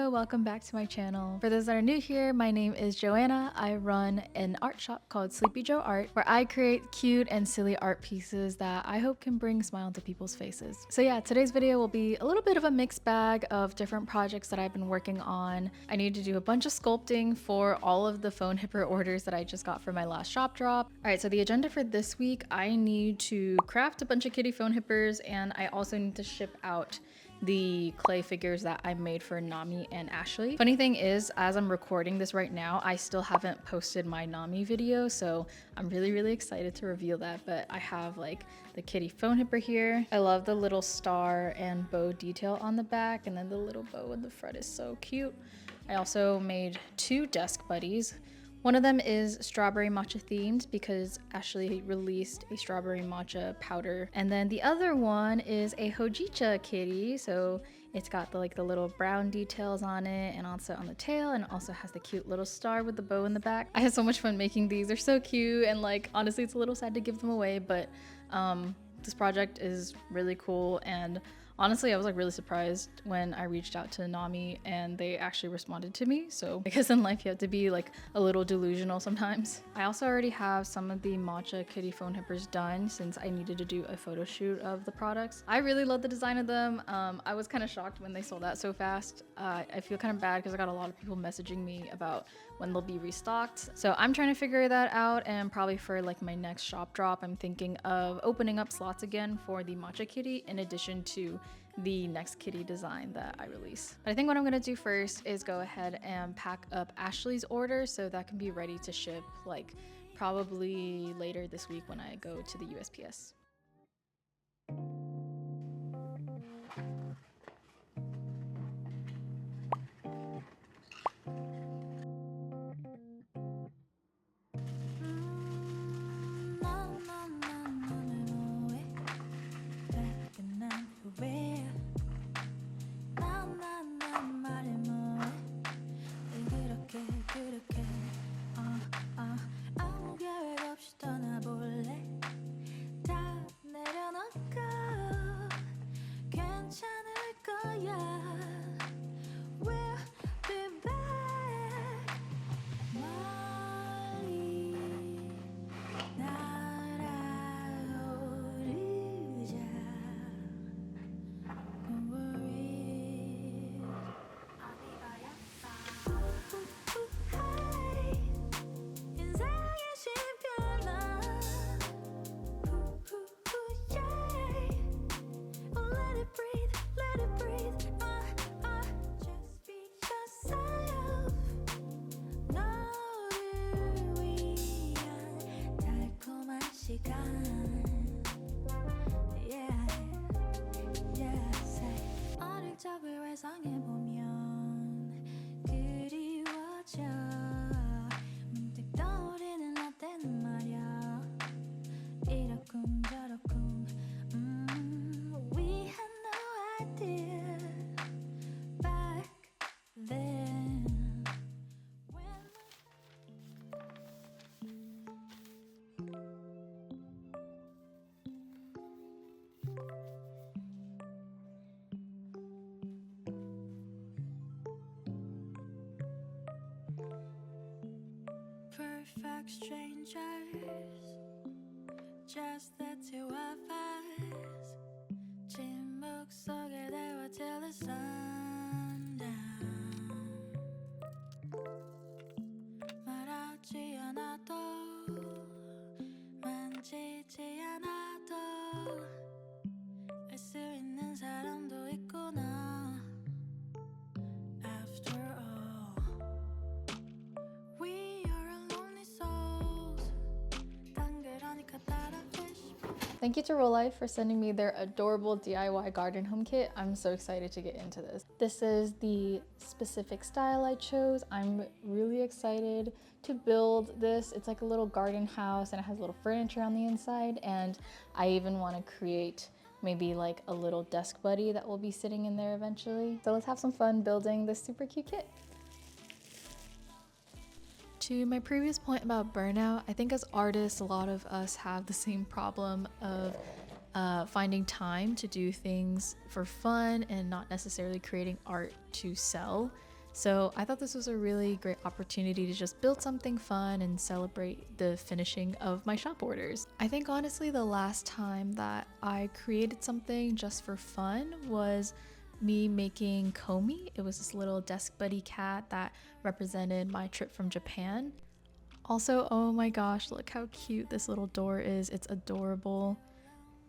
Hello, welcome back to my channel. For those that are new here, my name is Joanna. I run an art shop called SleepyJoArt where I create cute and silly art pieces that I hope can bring a smile to people's faces. So yeah, today's video will be a little bit of a mixed bag of different projects that I've been working on. I need to do a bunch of sculpting for all of the phone hipper orders that I just got for my last shop drop. All right, so the agenda for this week, I need to craft a bunch of kitty phone hippers, and I also need to ship out the clay figures that I made for Nami and Ashley. Funny thing is, as I'm recording this right now, I still haven't posted my Nami video, so I'm really excited to reveal that. But I have like the kitty phone hipper here. I love the little star and bow detail on the back, and then the little bow in the front is so cute. I also made two desk buddies. One of them is strawberry matcha themed because Ashley released a strawberry matcha powder. And then the other one is a hojicha kitty. So it's got the little brown details on it and also on the tail, and it also has the cute little star with the bow in the back. I had so much fun making these. They're so cute, and like honestly it's a little sad to give them away, but this project is really cool. And honestly, I was like really surprised when I reached out to Nami and they actually responded to me. So I guess in life you have to be like a little delusional sometimes. I also already have some of the matcha kitty phone hippers done since I needed to do a photo shoot of the products. I really love the design of them. I was kind of shocked when they sold out so fast. I feel kind of bad because I got a lot of people messaging me about when they'll be restocked. So I'm trying to figure that out, and probably for like my next shop drop, I'm thinking of opening up slots again for the matcha kitty in addition to the next kitty design that I release. But I think what I'm gonna do first is go ahead and pack up Ashley's order so that can be ready to ship like probably later this week when I go to the USPS. Perfect strangers, just the two of us. 침묵 속에 대화 till the sun down. 말하지 않아도 만지지 않아도 알 수 있는 사람도 있구나. After all, we are lonely souls. 당그러니까 따라오시. Thank you to Roll Life for sending me their adorable DIY garden home kit. I'm so excited to get into this. This is the specific style I chose. I'm really excited to build this. It's like a little garden house and it has a little furniture on the inside, and I even want to create maybe like a little desk buddy that will be sitting in there eventually. So let's have some fun building this super cute kit. To my previous point about burnout, I think as artists, a lot of us have the same problem of finding time to do things for fun and not necessarily creating art to sell. So I thought this was a really great opportunity to just build something fun and celebrate the finishing of my shop orders. I think honestly the last time that I created something just for fun was me making Komi. It was this little desk buddy cat that represented my trip from Japan. Also, oh my gosh, look how cute this little door is. It's adorable.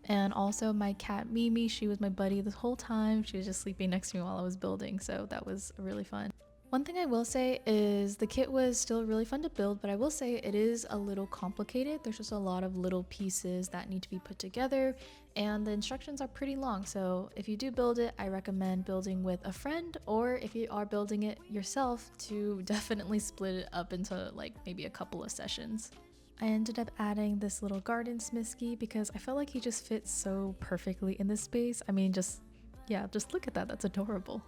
And also my cat Mimi, she was my buddy this whole time. She was just sleeping next to me while I was building, so that was really fun. One thing I will say is the kit was still really fun to build, but I will say it is a little complicated. There's just a lot of little pieces that need to be put together, and the instructions are pretty long. So if you do build it, I recommend building with a friend, or if you are building it yourself, to definitely split it up into like maybe a couple of sessions. I ended up adding this little garden smisky because I felt like he just fits so perfectly in this space. I mean, just look at that, that's adorable.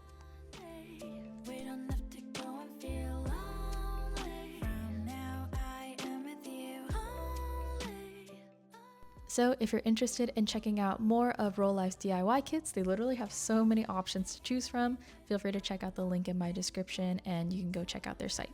We don't have to go and feel lonely. From now I am with you only. So if you're interested in checking out more of Roll Life's DIY kits, they literally have so many options to choose from. Feel free to check out the link in my description and you can go check out their site.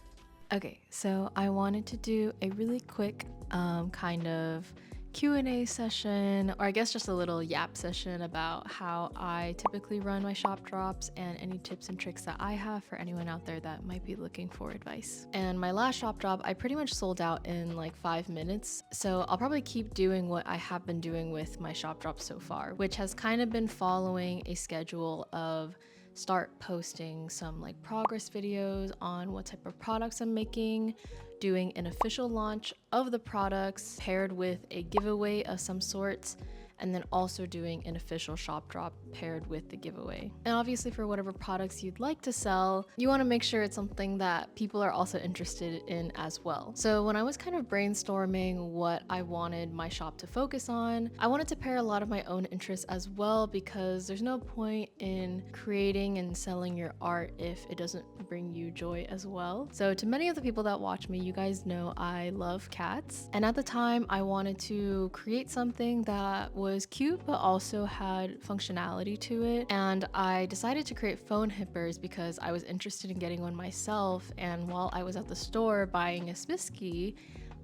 Okay, so I wanted to do a really quick kind of Q&A session, or I guess just a little yap session about how I typically run my shop drops and any tips and tricks that I have for anyone out there that might be looking for advice. And my last shop drop, I pretty much sold out in like 5 minutes, so I'll probably keep doing what I have been doing with my shop drops so far, which has kind of been following a schedule of start posting some like progress videos on what type of products I'm making, doing an official launch of the products paired with a giveaway of some sorts, and then also doing an official shop drop paired with the giveaway. And obviously for whatever products you'd like to sell, you want to make sure it's something that people are also interested in as well. So when I was kind of brainstorming what I wanted my shop to focus on, I wanted to pair a lot of my own interests as well, because there's no point in creating and selling your art if it doesn't bring you joy as well. So to many of the people that watch me, you guys know I love cats. And at the time I wanted to create something that was cute but also had functionality to it, and I decided to create phone hippers because I was interested in getting one myself. And while I was at the store buying a Smisky,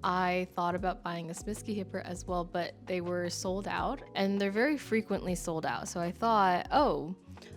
I thought about buying a Smisky hipper as well, but they were sold out and they're very frequently sold out. So I thought, oh,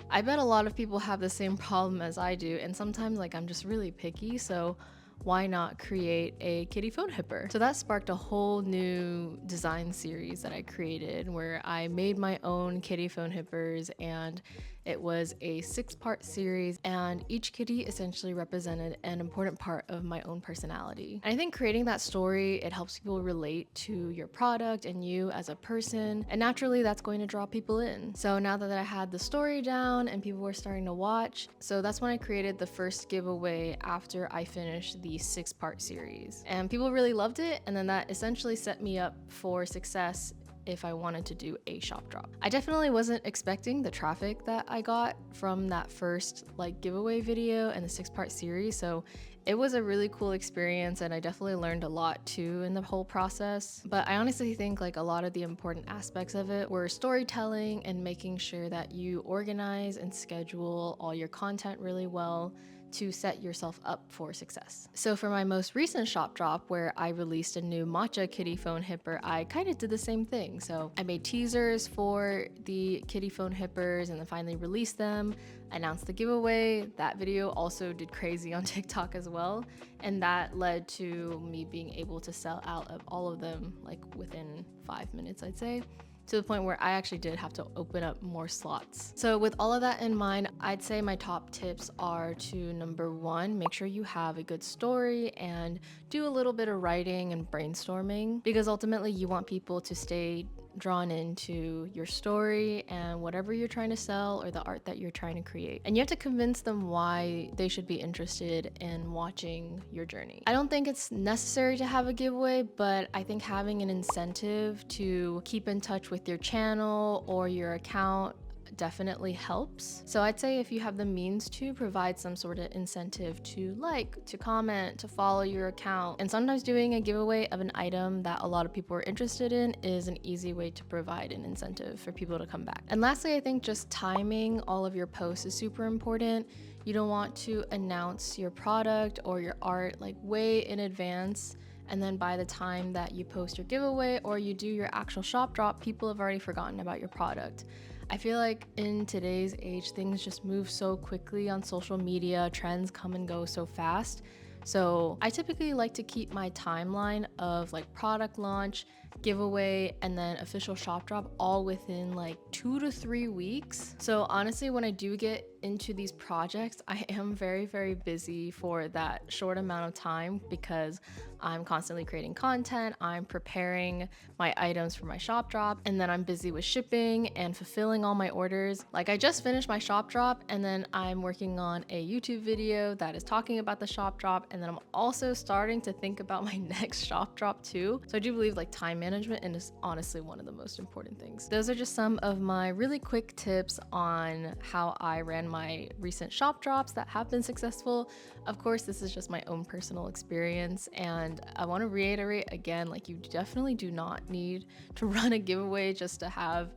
I bet a lot of people have the same problem as I do, and sometimes like I'm just really picky, so why not create a kitty phone hipper? So that sparked a whole new design series that I created where I made my own kitty phone hippers, and it was a 6-part series, and each kitty essentially represented an important part of my own personality. And I think creating that story, it helps people relate to your product and you as a person, and naturally that's going to draw people in. So now that I had the story down and people were starting to watch, so that's when I created the first giveaway after I finished the 6-part series. And people really loved it, and then that essentially set me up for success if I wanted to do a shop drop. I definitely wasn't expecting the traffic that I got from that first like giveaway video and the 6-part series, so it was a really cool experience, and I definitely learned a lot too in the whole process. But I honestly think like a lot of the important aspects of it were storytelling and making sure that you organize and schedule all your content really well to set yourself up for success. So for my most recent shop drop, where I released a new matcha kitty phone hipper, I kind of did the same thing. So I made teasers for the kitty phone hippers and then finally released them, announced the giveaway. That video also did crazy on TikTok as well, and that led to me being able to sell out of all of them like within 5 minutes, I'd say, to the point where I actually did have to open up more slots. So with all of that in mind, I'd say my top tips are to, number 1, make sure you have a good story and do a little bit of writing and brainstorming, because ultimately you want people to stay drawn into your story and whatever you're trying to sell or the art that you're trying to create. And you have to convince them why they should be interested in watching your journey. I don't think it's necessary to have a giveaway, but I think having an incentive to keep in touch with your channel or your account definitely helps. So I'd say if you have the means to provide some sort of incentive to like, to comment, to follow your account, and sometimes doing a giveaway of an item that a lot of people are interested in is an easy way to provide an incentive for people to come back. And lastly, I think just timing all of your posts is super important. You don't want to announce your product or your art like way in advance, and then by the time that you post your giveaway or you do your actual shop drop, people have already forgotten about your product. I feel like in today's age, things just move so quickly on social media, trends come and go so fast. So I typically like to keep my timeline of like product launch, giveaway, and then official shop drop all within like 2 to 3 weeks. So honestly, when I do get into these projects, I am very, very busy for that short amount of time because I'm constantly creating content, I'm preparing my items for my shop drop, and then I'm busy with shipping and fulfilling all my orders. Like I just finished my shop drop, and then I'm working on a YouTube video that is talking about the shop drop, and then I'm also starting to think about my next shop drop too. So I do believe like time management is honestly one of the most important things. Those are just some of my really quick tips on how I ran my recent shop drops that have been successful. Of course, this is just my own personal experience, and I want to reiterate again, like you definitely do not need to run a giveaway just to have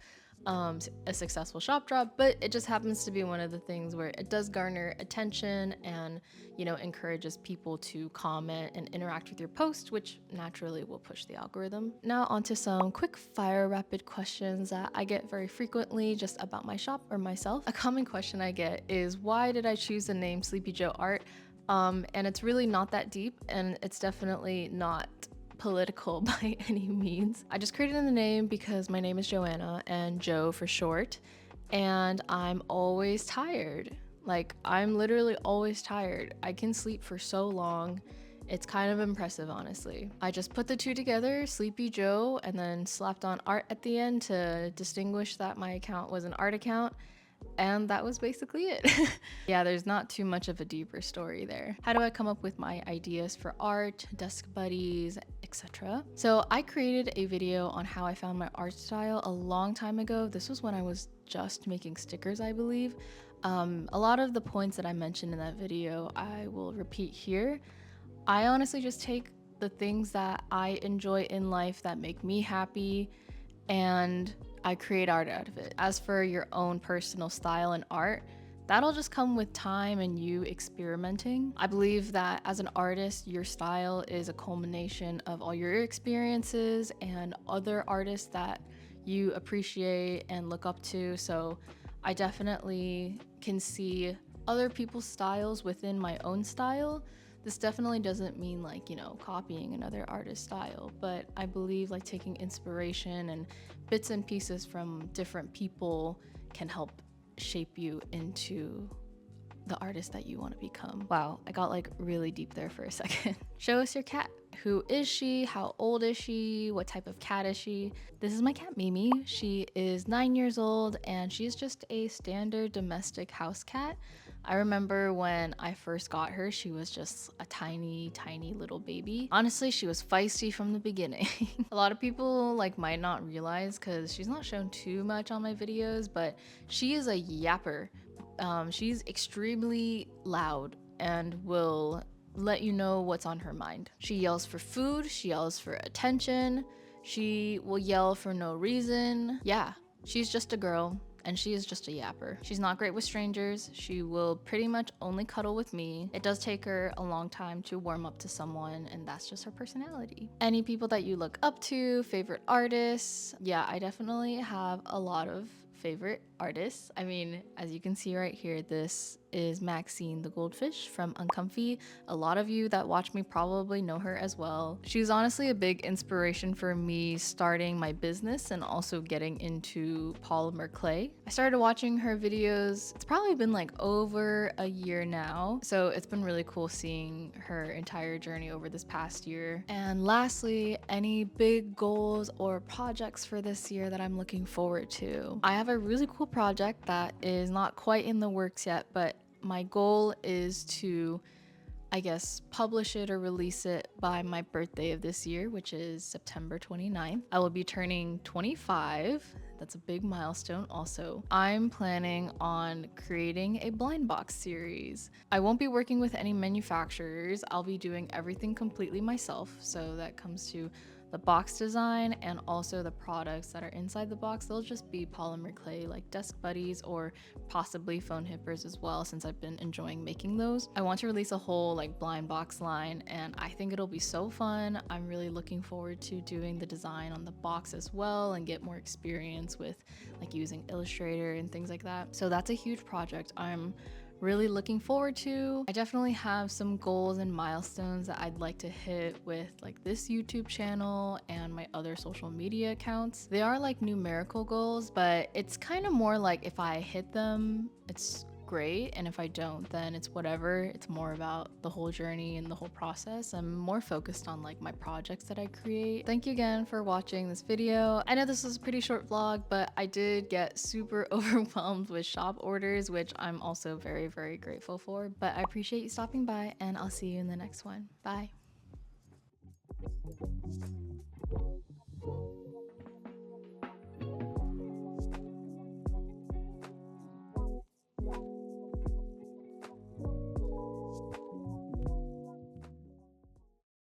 a successful shop drop, but it just happens to be one of the things where it does garner attention and, you know, encourages people to comment and interact with your post, which naturally will push the algorithm. Now onto some quick fire rapid questions that I get very frequently just about my shop or myself. A common question I get is, why did I choose the name SleepyJoArt? And it's really not that deep, and it's definitely not political by any means. I just created the name because my name is Joanna, and Joe for short, and I'm always tired. Like I'm literally always tired. I can sleep for so long. It's kind of impressive, honestly. I just put the two together, Sleepy Joe, and then slapped on art at the end to distinguish that my account was an art account. And that was basically it. Yeah, there's not too much of a deeper story there. How do I come up with my ideas for art, desk buddies, etc.? So I created a video on how I found my art style a long time ago. This was when I was just making stickers, I believe. A lot of the points that I mentioned in that video, I will repeat here. I honestly just take the things that I enjoy in life that make me happy, and I create art out of it. As for your own personal style and art, that'll just come with time and you experimenting. I believe that as an artist, your style is a culmination of all your experiences and other artists that you appreciate and look up to. So I definitely can see other people's styles within my own style. This definitely doesn't mean like, you know, copying another artist's style, but I believe like taking inspiration and bits and pieces from different people can help shape you into the artist that you want to become. Wow, I got like really deep there for a second. Show us your cat. Who is she? How old is she? What type of cat is she? This is my cat Mimi. She is 9 years old and she's just a standard domestic house cat. I remember when I first got her, she was just a tiny, tiny little baby. Honestly, she was feisty from the beginning. A lot of people like might not realize because she's not shown too much on my videos, but she is a yapper. She's extremely loud and will let you know what's on her mind. She yells for food, she yells for attention, she will yell for no reason. Yeah, she's just a girl. And she is just a yapper. She's not great with strangers. She will pretty much only cuddle with me. It does take her a long time to warm up to someone, and that's just her personality. Any people that you look up to, favorite artists? Yeah, I definitely have a lot of favorite artists. I mean, as you can see right here, this is Maxine the goldfish from Uncomfy. A lot of you that watch me probably know her as well. She's honestly a big inspiration for me starting my business and also getting into polymer clay. I started watching her videos, it's probably been like over a year now, so it's been really cool seeing her entire journey over this past year. And lastly, any big goals or projects for this year that I'm looking forward to? I have a really cool project that is not quite in the works yet, but my goal is to, I guess, publish it or release it by my birthday of this year, which is September 29th. I will be turning 25. That's a big milestone also. I'm planning on creating a blind box series. I won't be working with any manufacturers. I'll be doing everything completely myself. So that comes to the box design and also the products that are inside the box. They'll just be polymer clay like desk buddies or possibly phone hippers as well, since I've been enjoying making those. I want to release a whole like blind box line, and I think it'll be so fun. I'm really looking forward to doing the design on the box as well and get more experience with like using Illustrator and things like that. So that's a huge project I'm really looking forward to. I definitely have some goals and milestones that I'd like to hit with like this YouTube channel and my other social media accounts. They are like numerical goals, but it's kind of more like if I hit them, it's great, and if I don't, then it's whatever. It's more about the whole journey and the whole process. I'm more focused on like my projects that I create. Thank you again for watching this video. I know this was a pretty short vlog, but I did get super overwhelmed with shop orders, which I'm also very, very grateful for. But I appreciate you stopping by, and I'll see you in the next one. Bye.